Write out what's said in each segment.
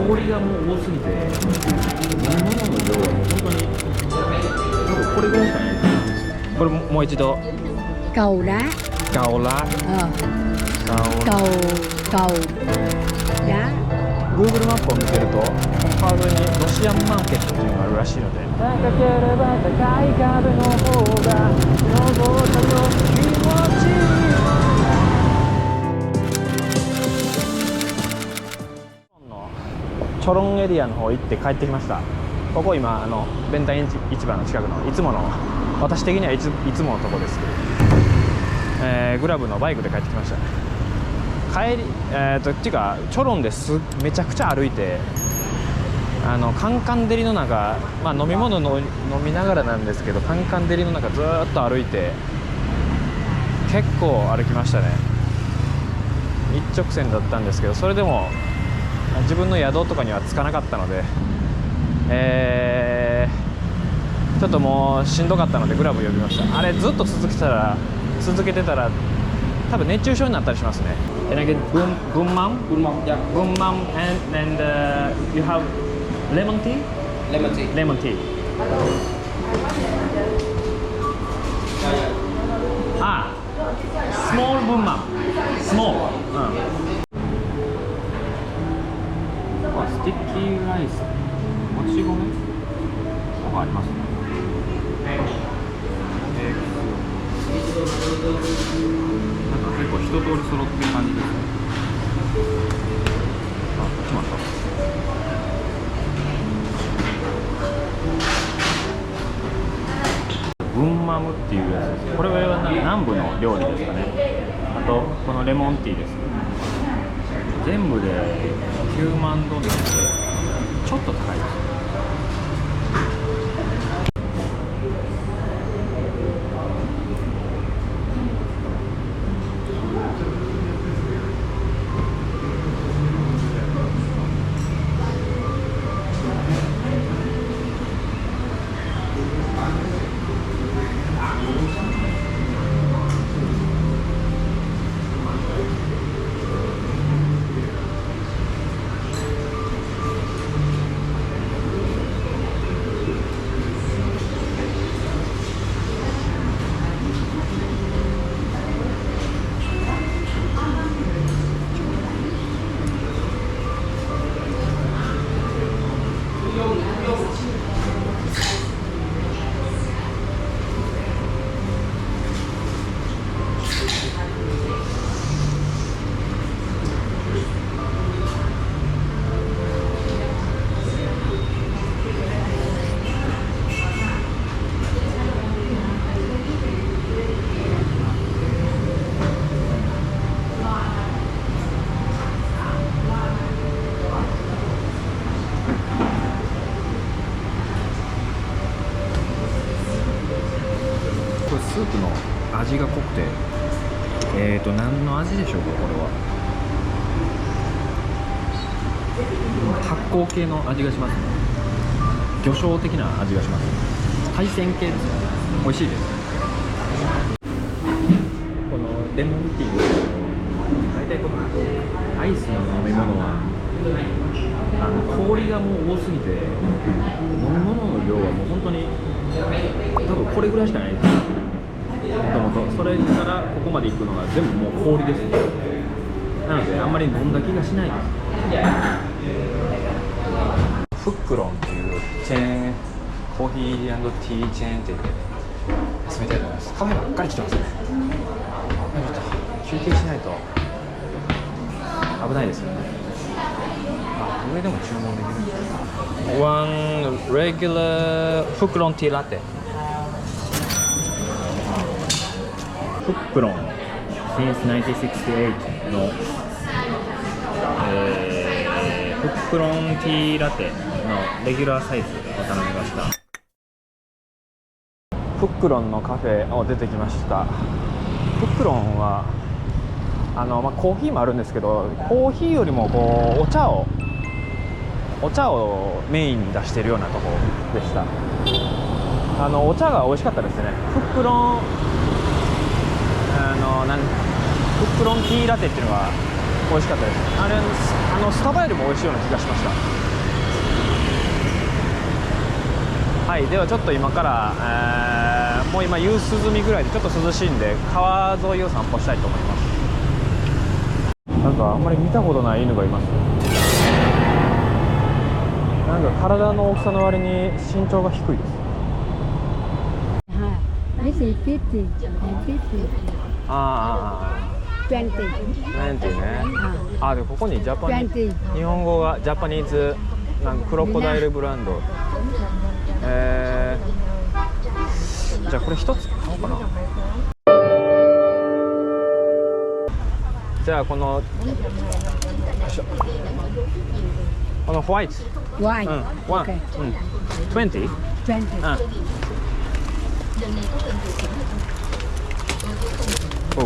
氷がもう多すぎて、飲み物の量はもう本当に多分これぐらいしかないです。これもう一度。cầu đá. ガオラ。cầu cầu đá. Google マップを見てると、この川沿いにロシアンマーケットというのがあるらしいので、高ければ高い壁の方が登ったと気持ちいい。チョロンエリアの方行って帰ってきました。ここ今弁天市場の近くのいつもの、私的にはいつものとこですけど、グラブのバイクで帰ってきました。帰りっていうかチョロンですめちゃくちゃ歩いて、カンカン照りの中、飲み物の飲みながらなんですけど、カンカン照りの中ずーっと歩いて結構歩きましたね。一直線だったんですけど、それでも自分の宿とかには着かなかったので、ちょっともうしんどかったのでグラブ呼びました。あれずっと続けてたら多分熱中症になったりしますね。And I get Gummam, yeah. Gummam, and you have lemon tea? Lemon tea. Lemon tea. Ah, small Gummam. Small. スティッキーライス、もち米とかありますね。なんか結構一通り揃ってる感じですね。あ、こっちもあった。グンマムっていうやつです。これは南部の料理ですかね。あとこのレモンティーです。全部で9万ドルでちょっと高いです。スープの味が濃くて、何の味でしょうか。これは発酵系の味がしますね。魚醤的な味がします。海鮮系ですね。美味しいです。このレモンティー、大体このアイスの飲み物は氷がもう多すぎて、飲み物の量はもう本当に多分これぐらいしかないです。もともとそれからここまで行くのが全部もう氷です。なのであんまり飲んだ気がしないです。フックロンっていうチェーン、コーヒー&ティーチェーン店で休みたいと思います。カフェばっかり来てますね。ちょっと休憩しないと危ないですよね。あ、上でも注文できる。One regular フックロンティーラテ。フックロン since 1968の、フックロンティーラテのレギュラーサイズを頼みました。フックロンのカフェを出てきました。フックロンはコーヒーもあるんですけど、コーヒーよりもこうお茶をメインに出しているようなところでした。お茶が美味しかったですね。フックロンフックロンティーラテっていうのが美味しかったです。あれスタバよりも美味しいような気がしました。はい、ではちょっと今から、もう今夕涼みぐらいでちょっと涼しいんで川沿いを散歩したいと思います。なんかあんまり見たことない犬がいます。なんか体の大きさの割に身長が低いです。This is 50 and 50. ああ、 20. 20ね。あ、でここにジャパニ20. 日本語がジャパニーズなんかクロコダイルブランド。じゃあこれ一つ買おうかな。じゃあこのよいしょ、このホワイト。Why? うん、ワン、Okay. うん、20？ 20. うん。お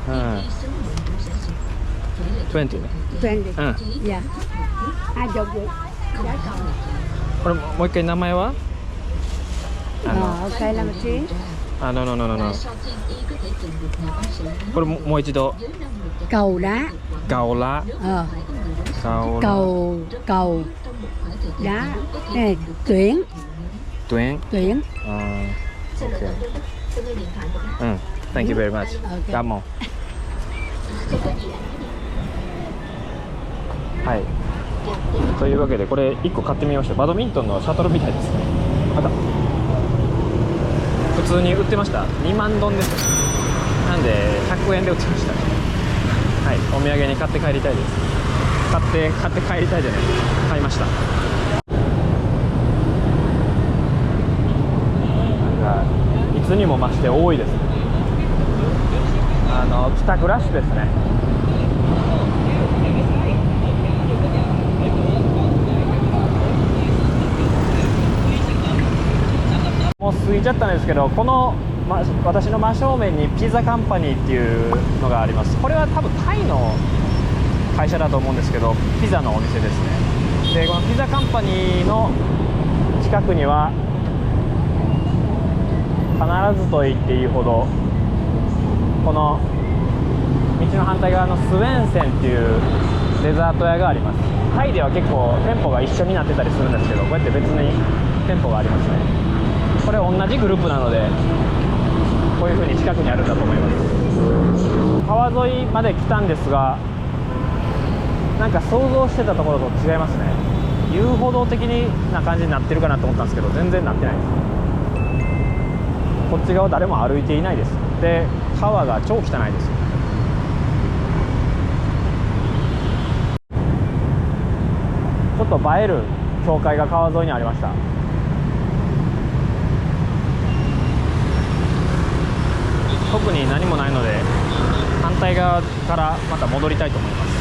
うん。20ね。20. うん。 Yeah. I don't get. That's all. これもう一回名前は？Okay, let me see. の。これもう一度。 Cầu đá. ガオラ。 ガオラ。 Cầu đá. Này, tuyển. ドゥエン。 Tuyển. あー、OK。うん。Thank you very much. Okay. ガモン。はい。というわけでこれ1個買ってみました。バドミントンのシャトルみたいですね。あった。普通に売ってました。2万ドンです。なんで100円で売ってました。はい、お土産に買って帰りたいです。買って帰りたいじゃない。買いました。なんかいつにも増して多いですね。帰宅ラッシュですね。もう過ぎちゃったんですけど、この、私の真正面にピザカンパニーっていうのがあります。これは多分タイの会社だと思うんですけど、ピザのお店ですね。でこのピザカンパニーの近くには必ずと言っていいほどこの道の反対側のスウェンセンっていうデザート屋があります。タイでは結構店舗が一緒になってたりするんですけど、こうやって別に店舗がありますね。これ同じグループなのでこういう風に近くにあるんだと思います。川沿いまで来たんですが、なんか想像してたところと違いますね。遊歩道的な感じになってるかなと思ったんですけど、全然なってないです。こっち側誰も歩いていないです。で川が超汚いです。ちょっと映える教会が川沿いにありました。特に何もないので反対側からまた戻りたいと思います。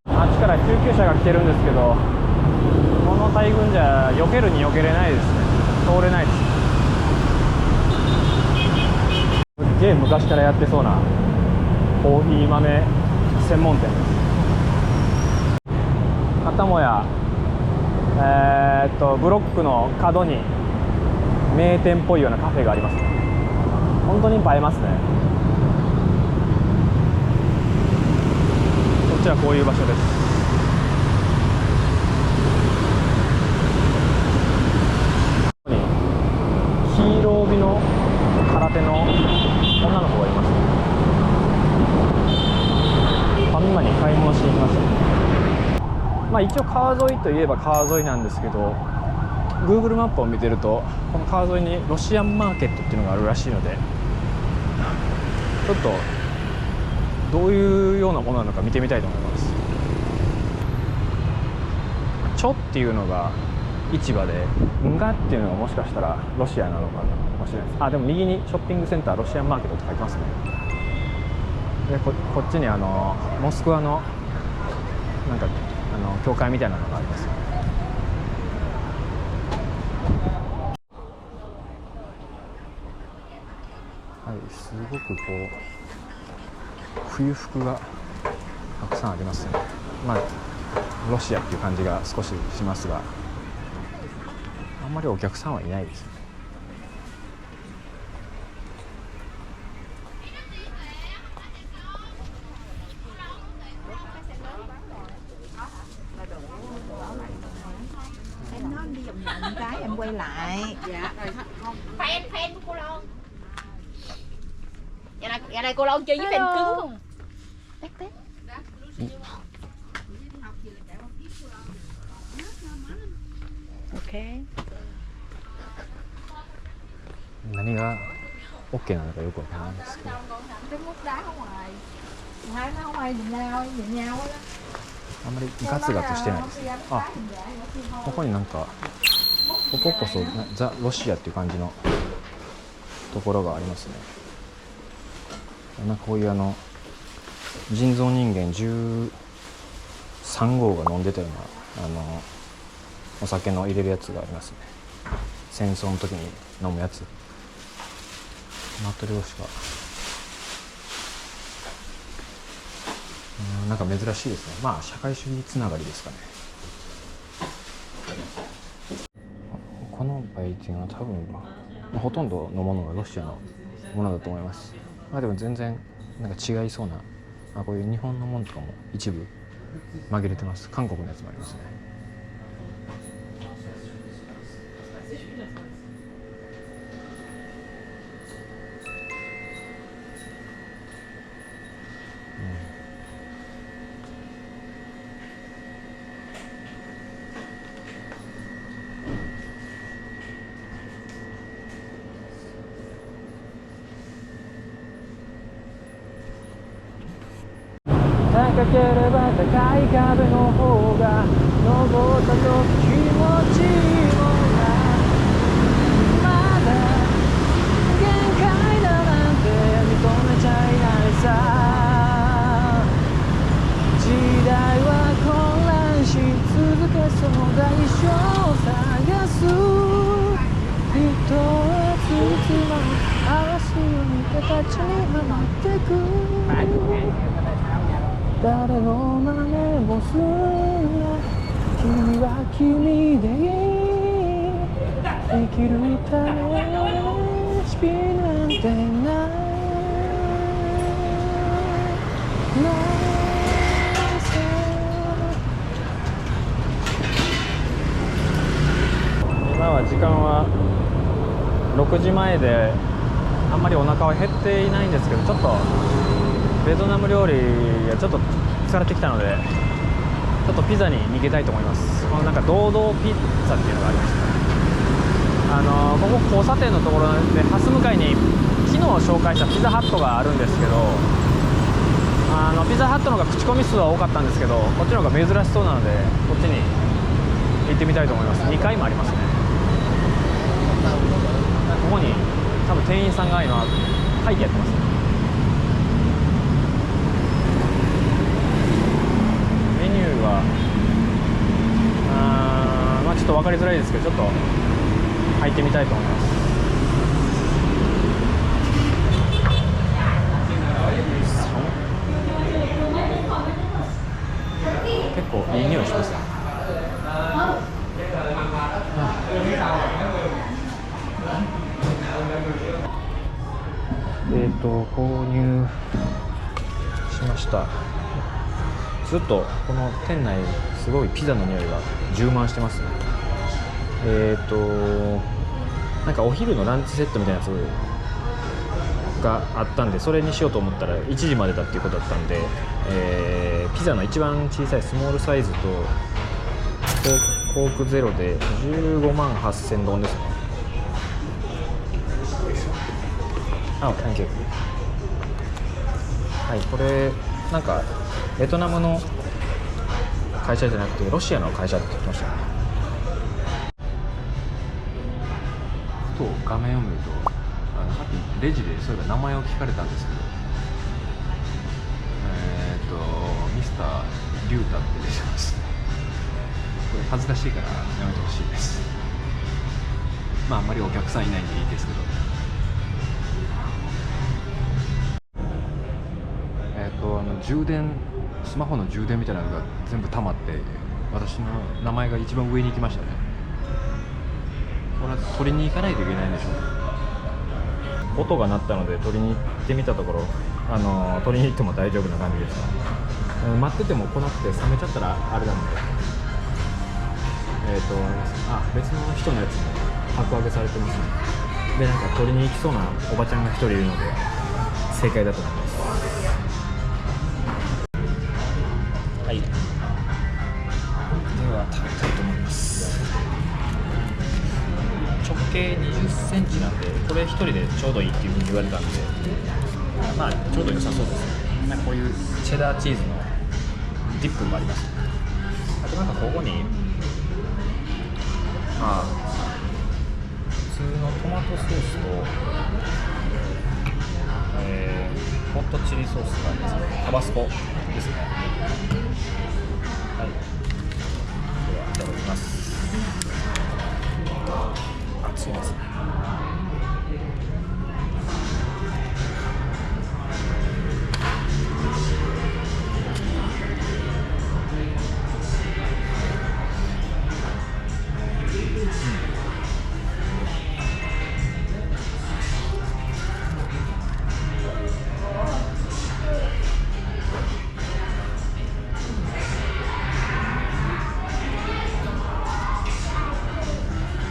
あっちから救急車が来てるんですけど、この大群じゃ避けるに避けれないですね。通れないです。すっげえ昔からやってそうなコーヒー豆専門店です。またもやブロックの角に名店っぽいようなカフェがありますね。本当に映えますね。こっちはこういう場所です。ここに黄色帯の空手の女の子がいます。ファミマに買い物しに来ました。一応川沿いといえば川沿いなんですけど、 Google マップを見てるとこの川沿いにロシアンマーケットっていうのがあるらしいので、ちょっとどういうようなものなのか見てみたいと思います。チョっていうのが市場で、ンガっていうのがもしかしたらロシアなのかもしれないです。あ、でも右にショッピングセンターロシアンマーケットって書いてますね。で こっちにモスクワのなんか教会みたいなのがあります。はい、すごくこう冬服がたくさんありますね。ロシアっていう感じが少ししますが、あんまりお客さんはいないですね。quay lại. Dạ. Phen phen của cô Loan. Giờ này cô Loan chơi với phen cứng không? Tét tét. Ok. 何が OK なのかよくわからないんですけど、 Cái mút đá ở ngoài. Hai nó không ai nhìn nhau á. あんまりガツガツしてないですね。あ、ここになんかこここそザ・ロシアっていう感じのところがありますね。なんかこういう人造人間13号が飲んでたようなお酒の入れるやつがありますね。戦争の時に飲むやつ。マトリョーシカ、なんか珍しいですね。まあ社会主義つながりですかね。この売店は多分、ほとんどのものがロシアのものだと思います。まあでも全然なんか違いそうな、こういう日本のものとかも一部紛れてます。韓国のやつもありますね。高ければ高い壁の方が登ったと気持ちもまだ限界だなんて認めちゃいないさ。時代は混乱し続けその代償を探す。人はつつま嵐を見て立ちにはまってく。誰の真似もすんな。君は君でいい。生きるためのレシピなんてない今は時間は6時前で、あんまりお腹は減っていないんですけど、ちょっとベトナム料理がちょっと疲れてきたので、ちょっとピザに逃げたいと思います。このなんか堂々ピッツァっていうのがありましたね。ここ交差点のところでハス向かいに昨日紹介したピザハットがあるんですけど、ピザハットの方が口コミ数は多かったんですけど、こっちの方が珍しそうなのでこっちに行ってみたいと思います。2階もありますね。ここに多分店員さんが今会議やってますね。メニューはまあちょっと分かりづらいですけど、ちょっと入ってみたいと思います。結構いい匂いしますね。購入しました。ずっとこの店内すごいピザの匂いが充満してますね。なんかお昼のランチセットみたいなやつがあったんで、それにしようと思ったら1時までだっていうことだったんで、ピザの一番小さいスモールサイズとコークゼロで15万8000ドンですね。サンキュー。はい、これなんかベトナムの会社じゃなくてロシアの会社って言ってましたね。と画面を見ると、さっきレジでそういえば名前を聞かれたんですけど、ミスター・リュータって出てますね。これ恥ずかしいからやめてほしいです。まああんまりお客さんいないんでいいですけど、充電、スマホの充電みたいなのが全部溜まって、私の名前が一番上に行きましたね。これは取りに行かないといけないんでしょう。音が鳴ったので取りに行ってみたところ、取りに行っても大丈夫な感じでした。待ってても来なくて冷めちゃったらあれなので、別の人のやつも格上げされてますね。でなんか取りに行きそうなおばちゃんが1人いるので正解だと思います。はい、では食べたいと思います。直径20センチなんでこれ1人でちょうどいいっていうふうに言われたんで、まあちょうど良さそうですね。なんかこういうチェダーチーズのディップもあります。あとなんかここにまあ普通のトマトソースと、ホットチリソースがありますね。タバスコですね。はい、ではいただきます。熱いですね。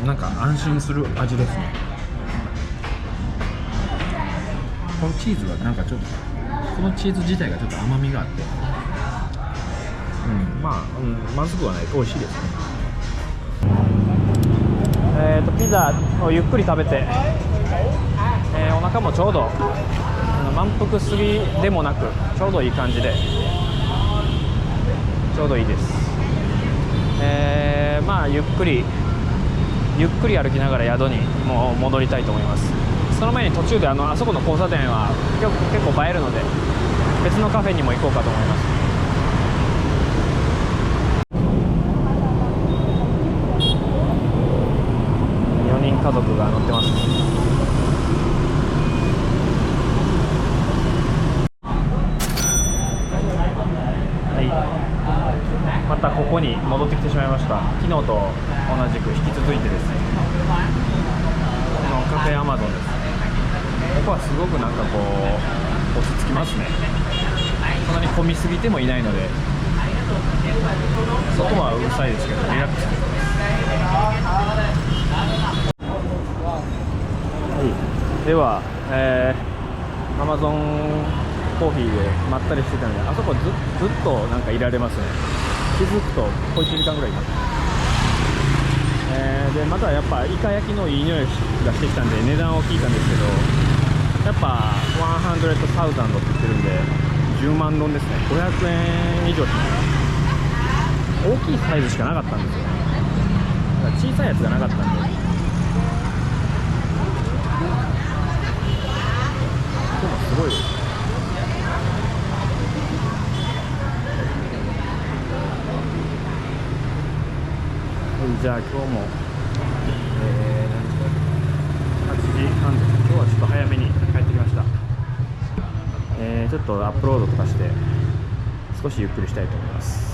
なんか安心する味ですね。このチーズはなんかちょっとこのチーズ自体がちょっと甘みがあって、まずくはない、美味しいですね。ピザをゆっくり食べて、お腹もちょうど満腹すぎでもなくちょうどいい感じでちょうどいいです。まあゆっくり歩きながら宿にもう戻りたいと思います。その前に途中であそこの交差点は結構映えるので別のカフェにも行こうかと思います。4人家族が乗ってます。はい、またここに戻ってきてしまいました。昨日と同じく引き続いてですね、このカフェアマゾンです。ここはすごくなんかこう落ち着きますね。そんなに混みすぎてもいないので、外はうるさいですけどリラックスできます。はい、では、アマゾンコーヒーでまったりしてたので、あそこずっとなんかいられますね。気づくと小1時間ぐらいいます。でまたやっぱイカ焼きのいい匂いがしてきたんで値段を聞いたんですけど、やっぱ100,000って言ってるんで10万ドンですね。500円以上します。大きいサイズしかなかったんですよ。だから小さいやつがなかったんで、でもすごいです。じゃあ今日も、8時半です。今日はちょっと早めに帰ってきました。ちょっとアップロードとかして少しゆっくりしたいと思います。